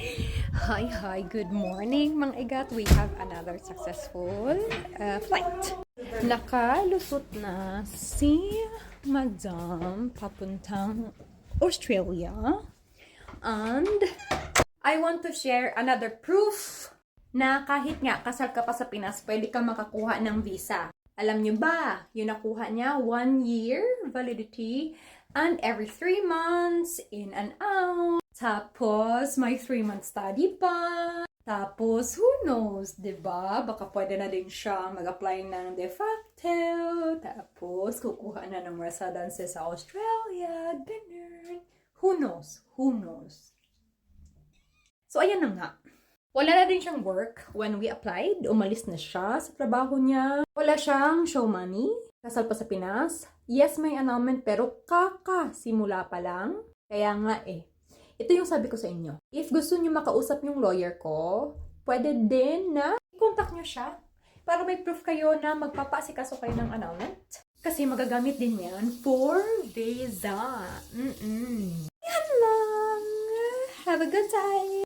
Hi, good morning mga igat. We have another successful flight. Nakalusot na si Madam papuntang Australia. And I want to share another proof na kahit nga kasal ka pa sa Pinas, pwede ka makakuha ng visa. Alam nyo ba, yung nakuha niya, 1 year validity and every 3 months, in and out. Tapos, may 3-month study pa. Tapos, who knows, diba? Baka pwede na din siya mag-apply ng de facto. Tapos, kukuha na ng residency sa Australia. Ganun. Who knows? Who knows? So, ayan na nga. Wala na din siyang work when we applied. Umalis na siya sa trabaho niya. Wala siyang show money. Kasal pa sa Pinas. Yes, may annulment pero kakasimula pa lang. Kaya nga ito yung sabi ko sa inyo. If gusto niyo makausap yung lawyer ko, pwede din na i-contact niyo siya para may proof kayo na magpapaasikaso kayo ng annulment. Kasi magagamit din yan for visa. Yan lang. Have a good time.